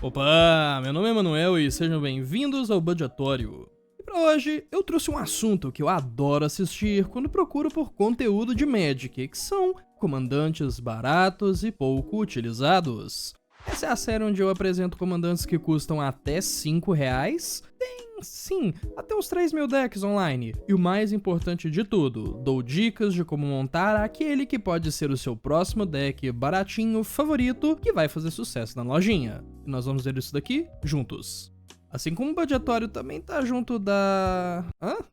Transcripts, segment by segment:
Opa, meu nome é Manuel e sejam bem-vindos ao Budgetório. E pra hoje eu trouxe um assunto que eu adoro assistir quando procuro por conteúdo de Magic, que são comandantes baratos e pouco utilizados. Essa é a série onde eu apresento comandantes que custam até R$5, tem sim, até uns 3.000 decks online. E o mais importante de tudo, dou dicas de como montar aquele que pode ser o seu próximo deck baratinho favorito que vai fazer sucesso na lojinha. E nós vamos ver isso daqui juntos. Assim como o Budgetório também tá junto da...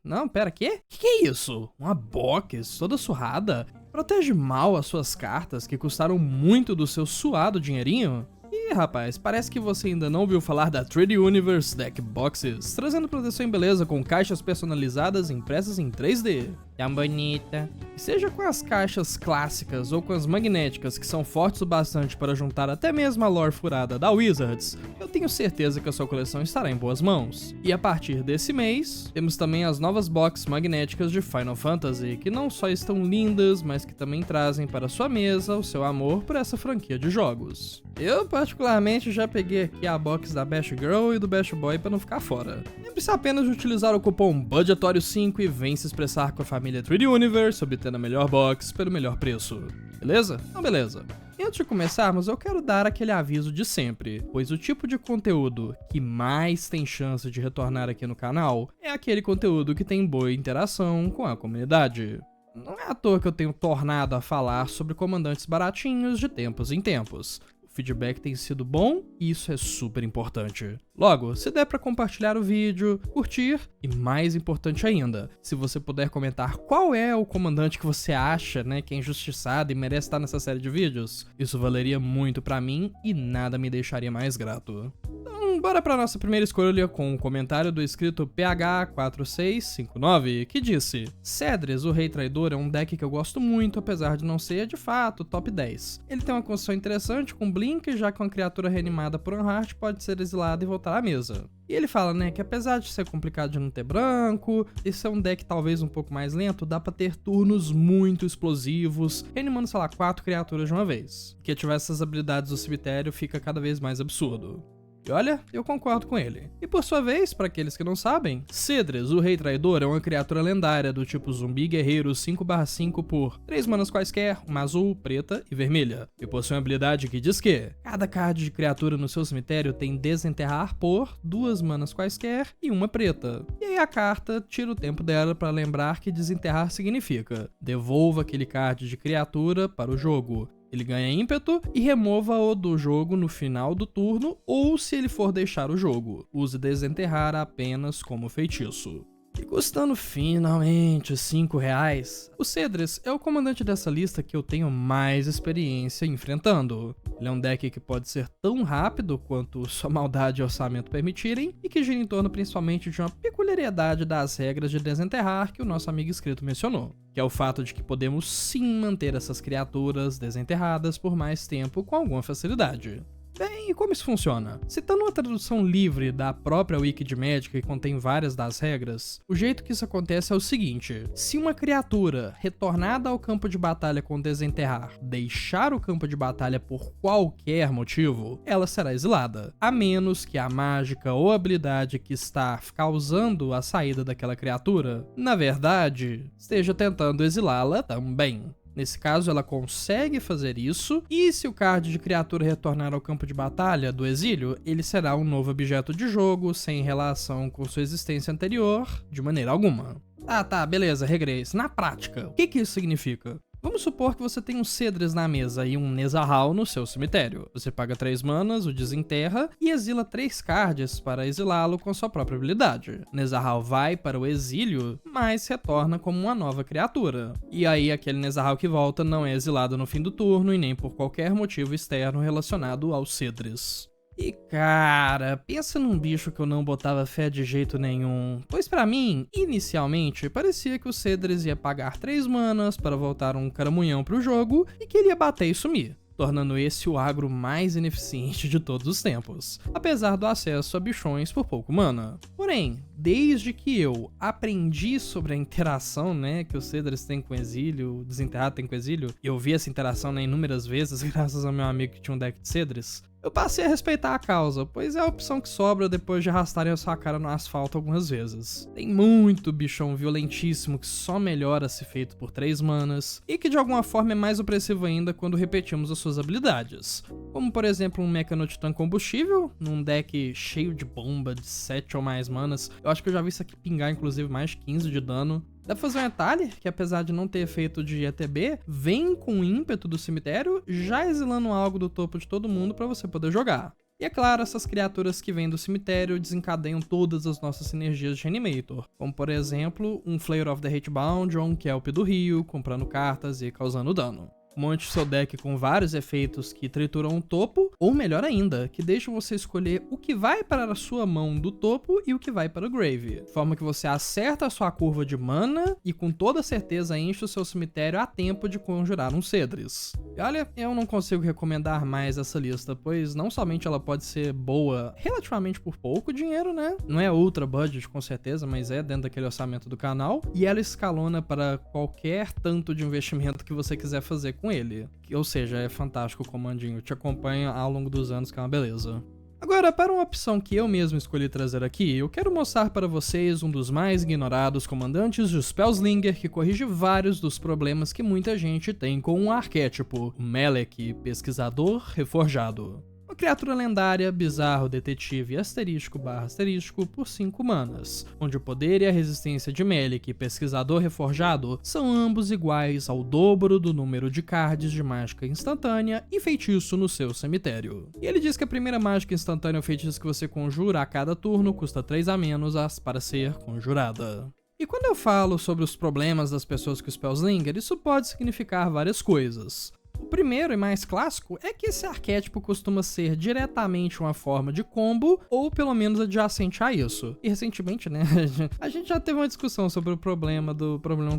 Não, pera, quê? Que é isso? Uma box toda surrada? Protege mal as suas cartas que custaram muito do seu suado dinheirinho? Ih, rapaz, parece que você ainda não ouviu falar da 3D Universe Deck Boxes, trazendo proteção em beleza com caixas personalizadas impressas em 3D. Tão bonita. E seja com as caixas clássicas ou com as magnéticas que são fortes o bastante para juntar até mesmo a lore furada da Wizards, eu tenho certeza que a sua coleção estará em boas mãos. E a partir desse mês, temos também as novas boxes magnéticas de Final Fantasy, que não só estão lindas, mas que também trazem para sua mesa o seu amor por essa franquia de jogos. Eu particularmente já peguei aqui a box da Bash Girl e do Bash Boy para não ficar fora. Lembre-se apenas de utilizar o cupom BUDGETÓRIO5 e vem se expressar com a família 3D Universe, obtendo a melhor box pelo melhor preço. Beleza? Então beleza. E antes de começarmos, eu quero dar aquele aviso de sempre, pois o tipo de conteúdo que mais tem chance de retornar aqui no canal é aquele conteúdo que tem boa interação com a comunidade. Não é à toa que eu tenho tornado a falar sobre comandantes baratinhos de tempos em tempos. O feedback tem sido bom e isso é super importante. Logo, se der pra compartilhar o vídeo, curtir e mais importante ainda, se você puder comentar qual é o comandante que você acha, que é injustiçado e merece estar nessa série de vídeos, isso valeria muito pra mim e nada me deixaria mais grato. Então, bora pra nossa primeira escolha com um comentário do inscrito PH4659, que disse: Cedres, o Rei Traidor, é um deck que eu gosto muito, apesar de não ser, de fato, top 10. Ele tem uma construção interessante com Blink, já que uma criatura reanimada por Unheart pode ser exilada e voltar à mesa. E ele fala, que apesar de ser complicado de não ter branco, esse é um deck talvez um pouco mais lento, dá pra ter turnos muito explosivos, reanimando, 4 criaturas de uma vez. Que ativar essas habilidades do cemitério fica cada vez mais absurdo. E olha, eu concordo com ele. E por sua vez, para aqueles que não sabem, Cedres, o Rei Traidor, é uma criatura lendária do tipo zumbi guerreiro 5/5 por 3 manas quaisquer, uma azul, preta e vermelha. E possui uma habilidade que diz que cada card de criatura no seu cemitério tem desenterrar por 2 manas quaisquer e uma preta. E aí a carta tira o tempo dela para lembrar que desenterrar significa devolva aquele card de criatura para o jogo. Ele ganha ímpeto e remova-o do jogo no final do turno ou se ele for deixar o jogo. Use desenterrar apenas como feitiço. E custando finalmente R$5, o Cedres é o comandante dessa lista que eu tenho mais experiência enfrentando. Ele é um deck que pode ser tão rápido quanto sua maldade e orçamento permitirem e que gira em torno principalmente de uma peculiaridade das regras de desenterrar que o nosso amigo inscrito mencionou, que é o fato de que podemos sim manter essas criaturas desenterradas por mais tempo com alguma facilidade. Bem, e como isso funciona? Citando uma tradução livre da própria Wiki de Magic, que contém várias das regras, o jeito que isso acontece é o seguinte: se uma criatura retornada ao campo de batalha com desenterrar deixar o campo de batalha por qualquer motivo, ela será exilada, a menos que a mágica ou habilidade que está causando a saída daquela criatura, na verdade, esteja tentando exilá-la também. Nesse caso, ela consegue fazer isso, e se o card de criatura retornar ao campo de batalha do exílio, ele será um novo objeto de jogo, sem relação com sua existência anterior, de maneira alguma. Tá, beleza, regress. Na prática, o que isso significa? Vamos supor que você tem um Cedres na mesa e um Nezahal no seu cemitério. Você paga 3 manas, o desenterra e exila 3 cards para exilá-lo com sua própria habilidade. Nezahal vai para o exílio, mas retorna como uma nova criatura. E aí aquele Nezahal que volta não é exilado no fim do turno e nem por qualquer motivo externo relacionado ao Cedres. E cara, pensa num bicho que eu não botava fé de jeito nenhum, pois pra mim, inicialmente, parecia que o Cedres ia pagar 3 manas para voltar um caramunhão pro jogo e que ele ia bater e sumir, tornando esse o agro mais ineficiente de todos os tempos, apesar do acesso a bichões por pouco mana. Porém, desde que eu aprendi sobre a interação, que o Cedres tem com o exílio, o desenterrado tem com o exílio, e eu vi essa interação, inúmeras vezes, graças ao meu amigo que tinha um deck de Cedres, Eu passei a respeitar a causa, pois é a opção que sobra depois de arrastarem a sua cara no asfalto algumas vezes. Tem muito bichão violentíssimo que só melhora se feito por 3 manas, e que de alguma forma é mais opressivo ainda quando repetimos as suas habilidades. Como por exemplo um Mechanotitã combustível, num deck cheio de bomba de 7 ou mais manas. Eu acho que eu já vi isso aqui pingar inclusive mais de 15 de dano. Dá pra fazer um Etali, que apesar de não ter efeito de ETB, vem com o ímpeto do cemitério, já exilando algo do topo de todo mundo pra você poder jogar. E é claro, essas criaturas que vêm do cemitério desencadeiam todas as nossas sinergias de Reanimator, como por exemplo, um Flayer of the Hatebound ou um Kelp do Rio, comprando cartas e causando dano. Monte seu deck com vários efeitos que trituram o topo, ou melhor ainda, que deixam você escolher o que vai para a sua mão do topo e o que vai para o grave, de forma que você acerta a sua curva de mana e com toda certeza enche o seu cemitério a tempo de conjurar um Cedris. E olha, eu não consigo recomendar mais essa lista, pois não somente ela pode ser boa relativamente por pouco dinheiro, né? Não é ultra budget com certeza, mas é dentro daquele orçamento do canal, e ela escalona para qualquer tanto de investimento que você quiser fazer com ele. Ou seja, é fantástico o comandinho, te acompanha ao longo dos anos, que é uma beleza. Agora, para uma opção que eu mesmo escolhi trazer aqui, eu quero mostrar para vocês um dos mais ignorados comandantes de Spellslinger que corrige vários dos problemas que muita gente tem com o arquétipo, o Melek, Pesquisador Reforjado. Uma criatura lendária, bizarro, detetive, asterisco/asterisco por 5 manas, onde o poder e a resistência de Melek e Pesquisador Reforjado são ambos iguais ao dobro do número de cards de mágica instantânea e feitiço no seu cemitério. E ele diz que a primeira mágica instantânea ou feitiço que você conjura a cada turno custa 3 a menos para ser conjurada. E quando eu falo sobre os problemas das pessoas com Spellslinger, isso pode significar várias coisas. O primeiro e mais clássico é que esse arquétipo costuma ser diretamente uma forma de combo, ou pelo menos adjacente a isso. E recentemente, né, a gente já teve uma discussão sobre o problema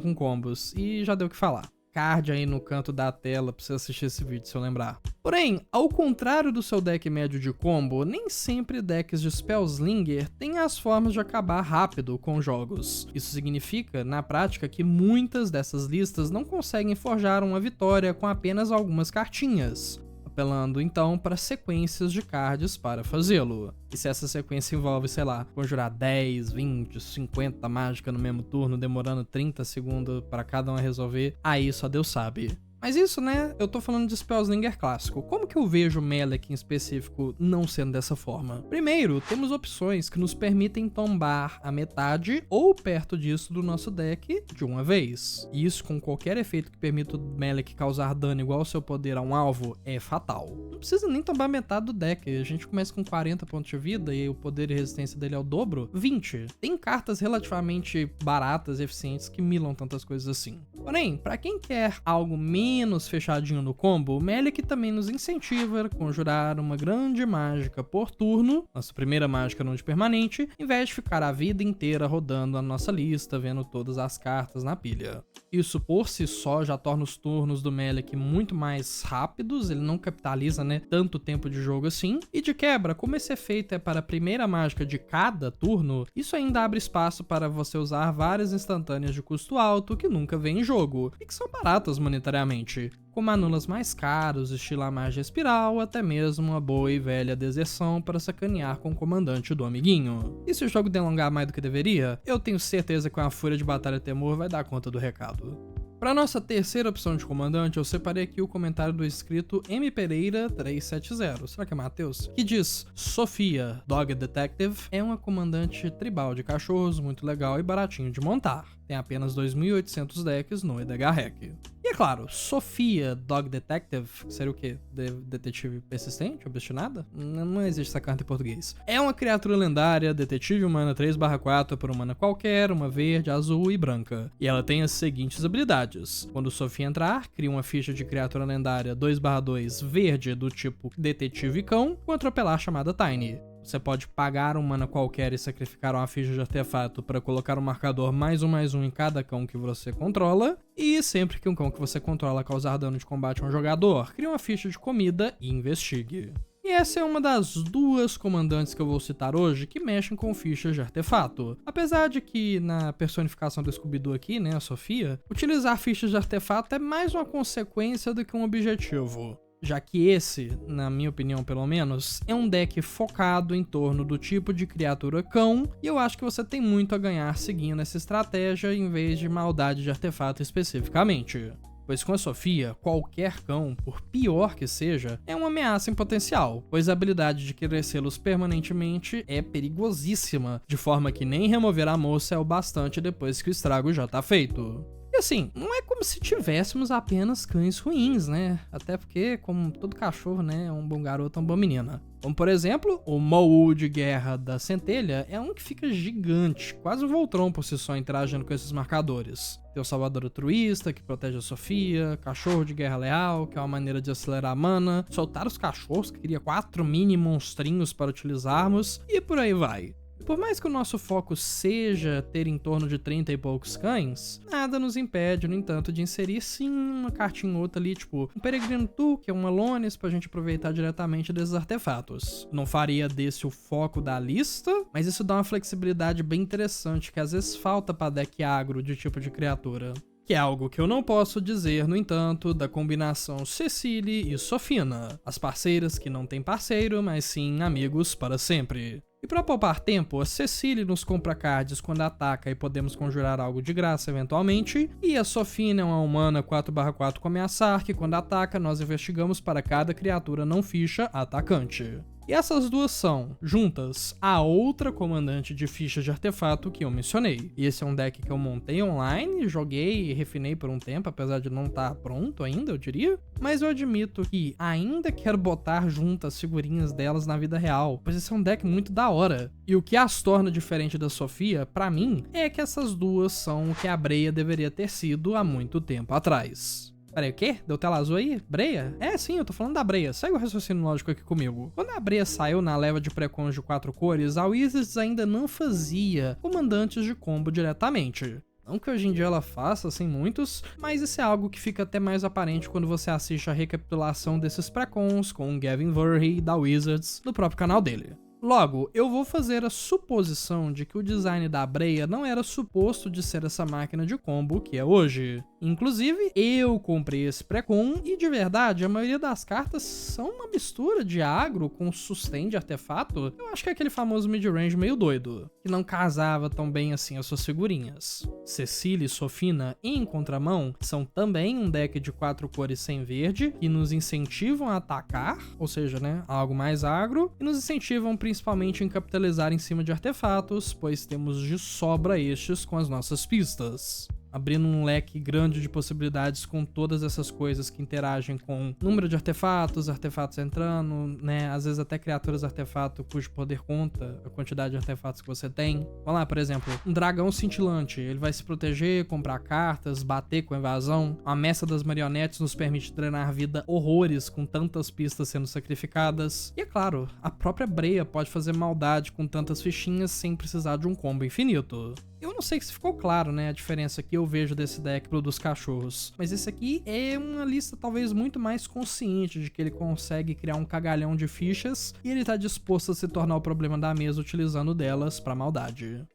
com combos, e já deu o que falar. Card aí no canto da tela pra você assistir esse vídeo, se eu lembrar. Porém, ao contrário do seu deck médio de combo, nem sempre decks de Spellslinger têm as formas de acabar rápido com jogos. Isso significa, na prática, que muitas dessas listas não conseguem forjar uma vitória com apenas algumas cartinhas, apelando então para sequências de cards para fazê-lo. E se essa sequência envolve, sei lá, conjurar 10, 20, 50 mágica no mesmo turno, demorando 30 segundos para cada uma resolver, aí só Deus sabe. Mas isso, né, eu tô falando de Spellslinger clássico. Como que eu vejo o Melek em específico não sendo dessa forma? Primeiro, temos opções que nos permitem tombar a metade ou perto disso do nosso deck de uma vez. E isso com qualquer efeito que permita o Melek causar dano igual ao seu poder a um alvo é fatal. Não precisa nem tombar metade do deck, a gente começa com 40 pontos de vida e o poder e resistência dele é o dobro, 20. Tem cartas relativamente baratas e eficientes que milam tantas coisas assim. Porém, pra quem quer algo menos fechadinho no combo, o Melek também nos incentiva a conjurar uma grande mágica por turno, nossa primeira mágica não de permanente, em vez de ficar a vida inteira rodando a nossa lista, vendo todas as cartas na pilha. Isso por si só já torna os turnos do Melek muito mais rápidos, ele não capitaliza, né, tanto tempo de jogo assim, e de quebra, como esse efeito é para a primeira mágica de cada turno, isso ainda abre espaço para você usar várias instantâneas de custo alto que nunca vêm em jogo, e que são baratas monetariamente, como anulas mais caros, estilo a magia espiral, até mesmo uma boa e velha deserção para sacanear com o comandante do amiguinho. E se o jogo delongar mais do que deveria, eu tenho certeza que a Fúria de Batalha Temor vai dar conta do recado. Para nossa terceira opção de comandante, eu separei aqui o comentário do inscrito M. Pereira 370, será que é Matheus? Que diz: Sofia, Dog Detective, é uma comandante tribal de cachorros muito legal e baratinho de montar. Tem apenas 2.800 decks no EDH Hack. E é claro, Sofia, Dog Detective, seria o quê? Detetive persistente? Obstinada? Não existe essa carta em português. É uma criatura lendária, detetive humana 3/4 por uma mana qualquer, uma verde, azul e branca. E ela tem as seguintes habilidades. Quando Sofia entrar, cria uma ficha de criatura lendária 2/2 verde do tipo detetive cão, com atropelar chamada Tiny. Você pode pagar um mana qualquer e sacrificar uma ficha de artefato para colocar um marcador +1/+1 em cada cão que você controla. E sempre que um cão que você controla causar dano de combate a um jogador, cria uma ficha de comida e investigue. E essa é uma das duas comandantes que eu vou citar hoje que mexem com fichas de artefato. Apesar de que na personificação do Scooby-Doo aqui, né, a Sofia, utilizar fichas de artefato é mais uma consequência do que um objetivo. já que esse, na minha opinião pelo menos, é um deck focado em torno do tipo de criatura cão, e eu acho que você tem muito a ganhar seguindo essa estratégia em vez de maldade de artefato especificamente. Pois com a Sofia, qualquer cão, por pior que seja, é uma ameaça em potencial, pois a habilidade de crescê-los permanentemente é perigosíssima, de forma que nem remover a moça é o bastante depois que o estrago já tá feito. E assim, não é como se tivéssemos apenas cães ruins, né? Até porque, como todo cachorro, né, um bom garoto é uma boa menina. Como, por exemplo, o Moe de Guerra da Centelha é um que fica gigante, quase um Voltron por si só interagindo com esses marcadores. Tem o Salvador Altruísta, que protege a Sofia, Cachorro de Guerra Leal, que é uma maneira de acelerar a mana, soltar os cachorros, que cria 4 mini monstrinhos para utilizarmos, e por aí vai. Por mais que o nosso foco seja ter em torno de 30 e poucos cães, nada nos impede, no entanto, de inserir sim uma cartinha ou outra ali, tipo um Peregrino Tu, que é uma Lones, pra gente aproveitar diretamente desses artefatos. Não faria desse o foco da lista, mas isso dá uma flexibilidade bem interessante que às vezes falta pra deck agro de tipo de criatura. Que é algo que eu não posso dizer, no entanto, da combinação Cecily e Sofina, as parceiras que não têm parceiro, mas sim amigos para sempre. E para poupar tempo, a Cecily nos compra cards quando ataca e podemos conjurar algo de graça eventualmente, e a Sofina é uma humana 4/4 com ameaçar, que quando ataca nós investigamos para cada criatura não ficha atacante. E essas duas são, juntas, a outra comandante de fichas de artefato que eu mencionei. E esse é um deck que eu montei online, joguei e refinei por um tempo, apesar de não estar pronto ainda, eu diria. Mas eu admito que ainda quero botar juntas as figurinhas delas na vida real, pois esse é um deck muito da hora. E o que as torna diferente da Sofia, pra mim, é que essas duas são o que a Breia deveria ter sido há muito tempo atrás. Peraí, o quê? Deu tela azul aí? Breia? É, sim, eu tô falando da Breia. Segue o raciocínio lógico aqui comigo. Quando a Breia saiu na leva de pré-cons de 4 cores, a Wizards ainda não fazia comandantes de combo diretamente. Não que hoje em dia ela faça, assim, muitos, mas isso é algo que fica até mais aparente quando você assiste a recapitulação desses pré-cons com o Gavin Verhey da Wizards no próprio canal dele. Logo, eu vou fazer a suposição de que o design da Breia não era suposto de ser essa máquina de combo que é hoje. Inclusive, eu comprei esse pré-com e, de verdade, a maioria das cartas são uma mistura de agro com sustain de artefato. Eu acho que é aquele famoso mid-range meio doido, que não casava tão bem assim as suas figurinhas. Cecily e Sofina, em contramão, são também um deck de 4 cores sem verde, que nos incentivam a atacar, ou seja, né, algo mais agro, e nos incentivam principalmente em capitalizar em cima de artefatos, pois temos de sobra estes com as nossas pistas. Abrindo um leque grande de possibilidades com todas essas coisas que interagem com número de artefatos, artefatos entrando, né? Às vezes até criaturas artefato cujo poder conta a quantidade de artefatos que você tem. Vamos lá, por exemplo, um dragão cintilante. Ele vai se proteger, comprar cartas, bater com evasão. A Messa das Marionetes nos permite drenar vida horrores com tantas pistas sendo sacrificadas. E é claro, a própria Breia pode fazer maldade com tantas fichinhas sem precisar de um combo infinito. Eu não sei se ficou claro, né, a diferença que eu vejo desse deck pro dos cachorros, mas esse aqui é uma lista talvez muito mais consciente de que ele consegue criar um cagalhão de fichas e ele tá disposto a se tornar o problema da mesa utilizando delas pra maldade.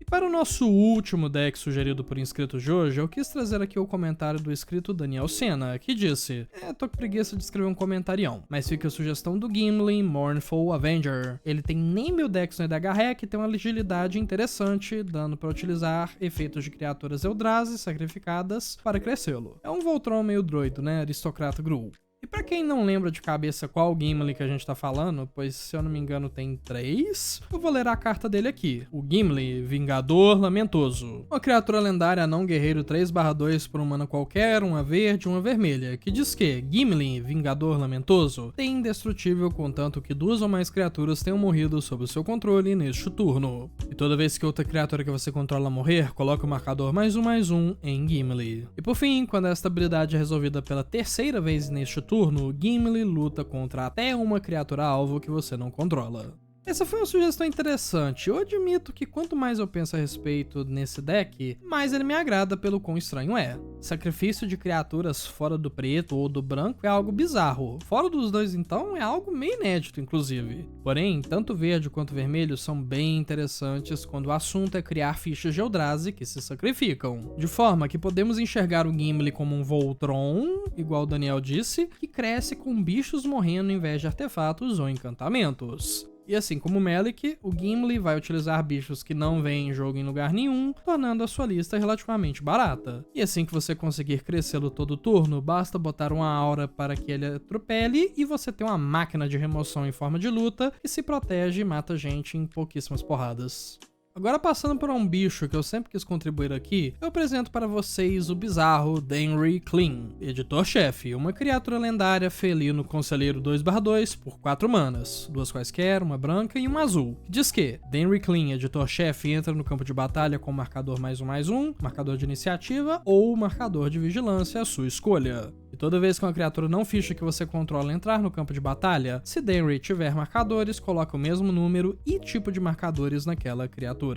Para o nosso último deck sugerido por inscritos de hoje, eu quis trazer aqui o comentário do inscrito Daniel Senna, que disse: tô com preguiça de escrever um comentarião, mas fica a sugestão do Gimli, Mournful Avenger. Ele tem nem 1000 decks no EDH Rec e tem uma agilidade interessante, dando para utilizar efeitos de criaturas Eldrazi sacrificadas para crescê-lo. É um Voltron meio doido, né, aristocrata Gruul. E pra quem não lembra de cabeça qual Gimli que a gente tá falando, pois se eu não me engano tem 3, eu vou ler a carta dele aqui. O Gimli, Vingador Lamentoso. Uma criatura lendária não guerreiro 3/2 por um mana qualquer, uma verde e uma vermelha, que diz que Gimli, Vingador Lamentoso, tem indestrutível contanto que 2 ou mais criaturas tenham morrido sob o seu controle neste turno. E toda vez que outra criatura que você controla morrer, coloca o marcador +1/+1 em Gimli. E por fim, quando esta habilidade é resolvida pela terceira vez neste turno, Gimli luta contra até uma criatura alvo que você não controla. Essa foi uma sugestão interessante. Eu admito que quanto mais eu penso a respeito nesse deck, mais ele me agrada pelo quão estranho é. Sacrifício de criaturas fora do preto ou do branco é algo bizarro. Fora dos dois, então, é algo meio inédito, inclusive. Porém, tanto verde quanto vermelho são bem interessantes quando o assunto é criar fichas de Eldrazi que se sacrificam. De forma que podemos enxergar o Gimli como um Voltron, igual o Daniel disse, que cresce com bichos morrendo em vez de artefatos ou encantamentos. E assim como o Melik, o Gimli vai utilizar bichos que não vêm em jogo em lugar nenhum, tornando a sua lista relativamente barata. E assim que você conseguir crescê-lo todo turno, basta botar uma aura para que ele atropele e você tem uma máquina de remoção em forma de luta que se protege e mata gente em pouquíssimas porradas. Agora passando por um bicho que eu sempre quis contribuir aqui, eu apresento para vocês o bizarro Denry Clean, editor-chefe, uma criatura lendária felino conselheiro 2/2 por 4 manas, 2 quaisquer, uma branca e uma azul. Diz que Denry Clean, editor-chefe, entra no campo de batalha com marcador +1/+1, marcador de iniciativa ou marcador de vigilância, a sua escolha. E toda vez que uma criatura não ficha que você controla entrar no campo de batalha, se Denry tiver marcadores, coloca o mesmo número e tipo de marcadores naquela criatura.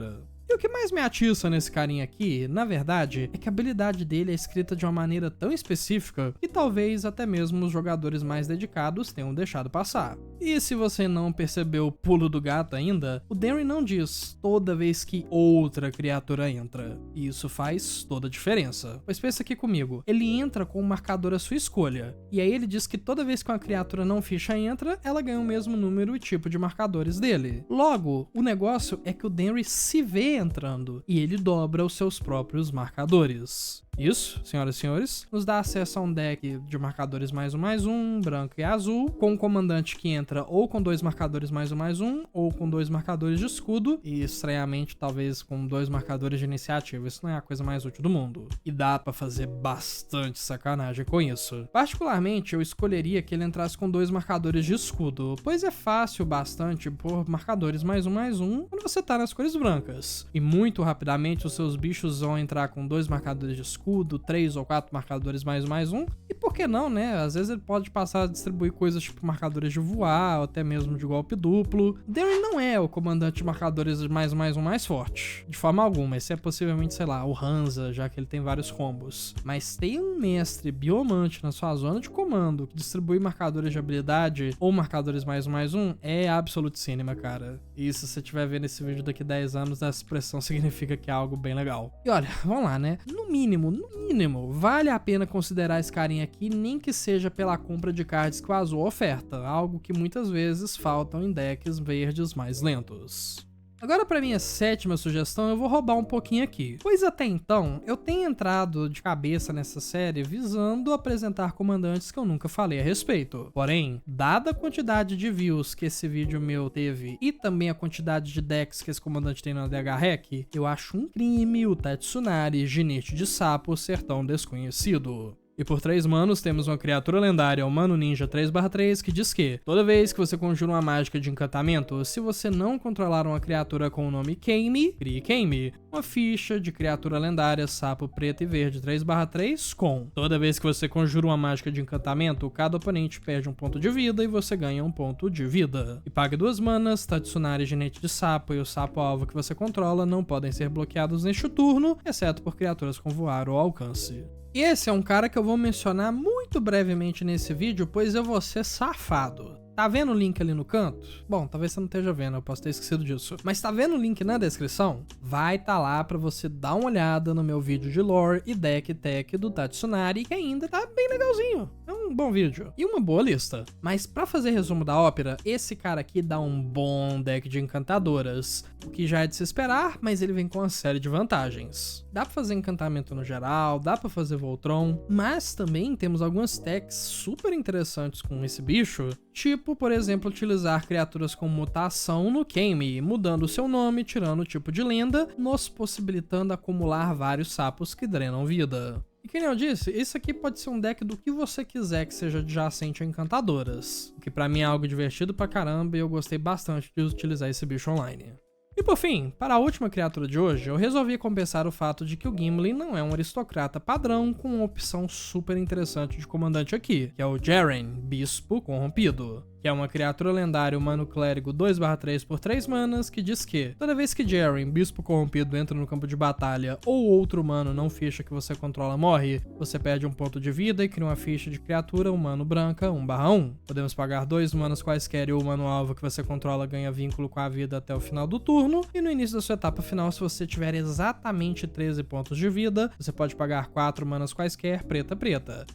E o que mais me atiça nesse carinha aqui, na verdade, é que a habilidade dele é escrita de uma maneira tão específica que talvez até mesmo os jogadores mais dedicados tenham deixado passar. E se você não percebeu o pulo do gato ainda, o Denry não diz toda vez que outra criatura entra. E isso faz toda a diferença. Pois pensa aqui comigo, ele entra com um marcador à sua escolha. E aí ele diz que toda vez que uma criatura não ficha entra, ela ganha o mesmo número e tipo de marcadores dele. Logo, o negócio é que o Denry se vê entrando e ele dobra os seus próprios marcadores. Isso, senhoras e senhores, nos dá acesso a um deck de marcadores +1/+1, branco e azul, com um comandante que entra ou com 2 marcadores +1/+1, ou com 2 marcadores de escudo, e estranhamente talvez com 2 marcadores de iniciativa. Isso não é a coisa mais útil do mundo. E dá pra fazer bastante sacanagem com isso. Particularmente, eu escolheria que ele entrasse com 2 marcadores de escudo, pois é fácil bastante pôr marcadores +1/+1 quando você tá nas cores brancas. E muito rapidamente os seus bichos vão entrar com 2 marcadores de escudo, 3 ou 4 marcadores +1/+1, e por que não, né? Às vezes ele pode passar a distribuir coisas tipo marcadores de voar, ou até mesmo de golpe duplo. Denry não é o comandante de marcadores de +1/+1 mais forte, de forma alguma. Esse é possivelmente, sei lá, o Hansa, já que ele tem vários combos. Mas ter um mestre biomante na sua zona de comando que distribui marcadores de habilidade ou marcadores +1/+1 é absolute cinema, cara. E se você estiver vendo esse vídeo daqui a 10 anos, essa expressão significa que é algo bem legal. E olha, vamos lá, né? No mínimo, vale a pena considerar esse carinha aqui, nem que seja pela compra de cards que o azul oferta, algo que muitas vezes faltam em decks verdes mais lentos. Agora para minha 7ª sugestão eu vou roubar um pouquinho aqui, pois até então eu tenho entrado de cabeça nessa série visando apresentar comandantes que eu nunca falei a respeito. Porém, dada a quantidade de views que esse vídeo meu teve e também a quantidade de decks que esse comandante tem na DH Hack, eu acho um crime o Tatsunari, Ginete de Sapo, ser tão desconhecido. E por 3 manos temos uma criatura lendária, o Mano Ninja 3/3, que diz que toda vez que você conjura uma mágica de encantamento, se você não controlar uma criatura com o nome Kame, crie Kame, uma ficha de criatura lendária sapo preto e verde 3/3 com toda vez que você conjura uma mágica de encantamento, cada oponente perde um ponto de vida e você ganha um ponto de vida. E pague 2 manas, Tatsunari, Ginete de Sapo e o sapo alvo que você controla não podem ser bloqueados neste turno, exceto por criaturas com voar ou alcance. E esse é um cara que eu vou mencionar muito brevemente nesse vídeo, pois eu vou ser safado. Tá vendo o link ali no canto? Bom, talvez você não esteja vendo, eu posso ter esquecido disso. Mas tá vendo o link na descrição? Vai tá lá pra você dar uma olhada no meu vídeo de lore e deck tech do Tatsunari, que ainda tá bem legalzinho. É um bom vídeo. E uma boa lista. Mas pra fazer resumo da ópera, esse cara aqui dá um bom deck de encantadoras. O que já é de se esperar, mas ele vem com uma série de vantagens. Dá pra fazer encantamento no geral, dá pra fazer Voltron, mas também temos algumas techs super interessantes com esse bicho, tipo, por exemplo, utilizar criaturas com mutação no Kame, mudando o seu nome, tirando o tipo de lenda, nos possibilitando acumular vários sapos que drenam vida. E que nem eu disse, isso aqui pode ser um deck do que você quiser que seja adjacente a encantadoras, o que pra mim é algo divertido pra caramba e eu gostei bastante de utilizar esse bicho online. E por fim, para a última criatura de hoje, eu resolvi compensar o fato de que o Gimli não é um aristocrata padrão com uma opção super interessante de comandante aqui, que é o Jaren, Bispo Corrompido. que é uma criatura lendária humano clérigo 2/3 por 3 manas, que diz que toda vez que Jaren, bispo corrompido, entra no campo de batalha ou outro humano não ficha que você controla morre, você perde um ponto de vida e cria uma ficha de criatura humano branca 1/1. Podemos pagar 2 manas quaisquer e o humano alvo que você controla ganha vínculo com a vida até o final do turno, e no início da sua etapa final, se você tiver exatamente 13 pontos de vida, você pode pagar 4 manas quaisquer preta.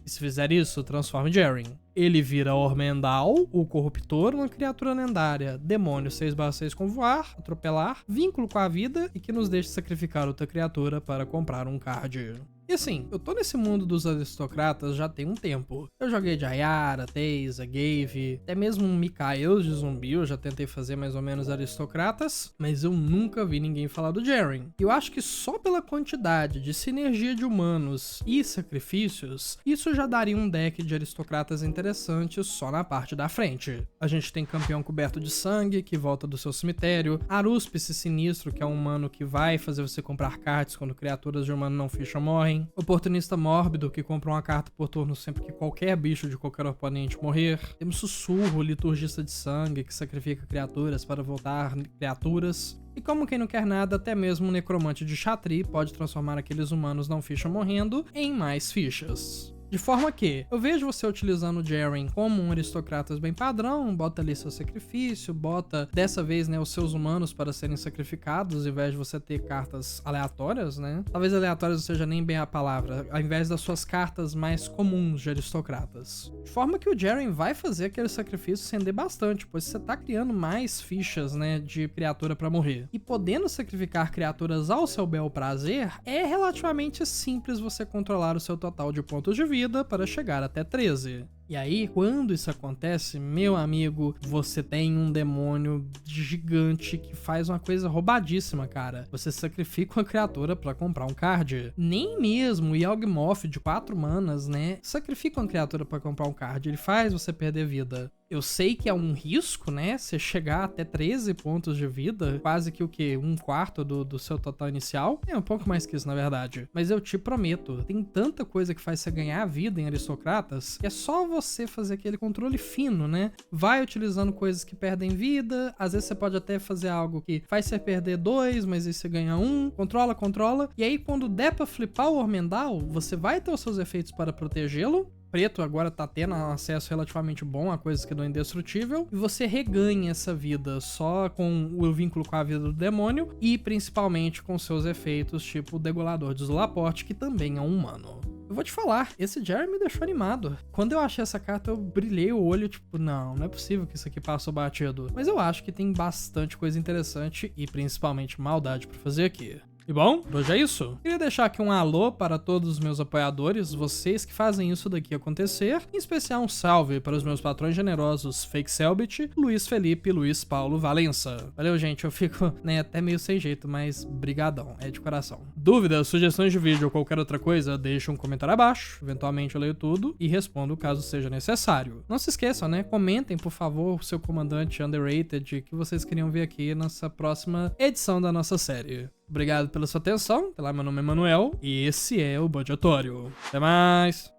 E se fizer isso, transforme Jaren. Ele vira Ormendal, o Corruptor, uma criatura lendária, demônio 6/6 com voar, atropelar, vínculo com a vida e que nos deixa sacrificar outra criatura para comprar um card. E assim, eu tô nesse mundo dos aristocratas já tem um tempo. Eu joguei de Ayara, Teysa, Gave, até mesmo um Mikael de zumbi, eu já tentei fazer mais ou menos aristocratas, mas eu nunca vi ninguém falar do Jaren. Eu acho que só pela quantidade de sinergia de humanos e sacrifícios, isso já daria um deck de aristocratas interessante só na parte da frente. A gente tem campeão coberto de sangue, que volta do seu cemitério, Aruspice sinistro, que é um humano que vai fazer você comprar cards quando criaturas de humano não ficham morrem, oportunista mórbido, que compra uma carta por turno sempre que qualquer bicho de qualquer oponente morrer. Temos sussurro, liturgista de sangue, que sacrifica criaturas para voltar criaturas. E como quem não quer nada, até mesmo um necromante de Chatri pode transformar aqueles humanos não ficha morrendo em mais fichas. De forma que eu vejo você utilizando o Jaren como um aristocratas bem padrão, bota ali seu sacrifício, bota dessa vez, né, os seus humanos para serem sacrificados, ao invés de você ter cartas aleatórias, né? Talvez aleatórias não seja nem bem a palavra, ao invés das suas cartas mais comuns de aristocratas. De forma que o Jaren vai fazer aquele sacrifício render bastante, pois você tá criando mais fichas, né, de criatura para morrer. E podendo sacrificar criaturas ao seu bel prazer, é relativamente simples você controlar o seu total de pontos de vida para chegar até 13. E aí, quando isso acontece, meu amigo, você tem um demônio gigante que faz uma coisa roubadíssima, cara. Você sacrifica uma criatura pra comprar um card. Nem mesmo o Yawgmoth de 4 manas, né? Sacrifica uma criatura pra comprar um card. Ele faz você perder vida. Eu sei que é um risco, né? Você chegar até 13 pontos de vida, quase que o quê? 1/4 do seu total inicial. É um pouco mais que isso, na verdade. Mas eu te prometo, tem tanta coisa que faz você ganhar vida em aristocratas que é só você fazer aquele controle fino, né? Vai utilizando coisas que perdem vida, às vezes você pode até fazer algo que faz você perder 2, mas aí você ganha 1, controla, e aí quando der pra flipar o Ormendal, você vai ter os seus efeitos para protegê-lo. Preto agora tá tendo um acesso relativamente bom a coisas que dão indestrutível, e você reganha essa vida só com o vínculo com a vida do demônio e principalmente com seus efeitos tipo o Degolador de Zulaporte, que também é um humano. Eu vou te falar, esse Jaren me deixou animado. Quando eu achei essa carta, eu brilhei o olho, tipo, não é possível que isso aqui passou batido. Mas eu acho que tem bastante coisa interessante e principalmente maldade pra fazer aqui. E bom, por hoje é isso. Queria deixar aqui um alô para todos os meus apoiadores, vocês que fazem isso daqui acontecer. Em especial um salve para os meus patrões generosos Fake Selbit, Luiz Felipe e Luiz Paulo Valença. Valeu, gente, eu fico, né, até meio sem jeito, mas brigadão, é de coração. Dúvidas, sugestões de vídeo ou qualquer outra coisa, deixa um comentário abaixo. Eventualmente eu leio tudo e respondo caso seja necessário. Não se esqueçam, né, comentem, por favor, o seu comandante underrated que vocês queriam ver aqui nessa próxima edição da nossa série. Obrigado pela sua atenção, meu nome é Manuel e esse é o Budgetório. Até mais!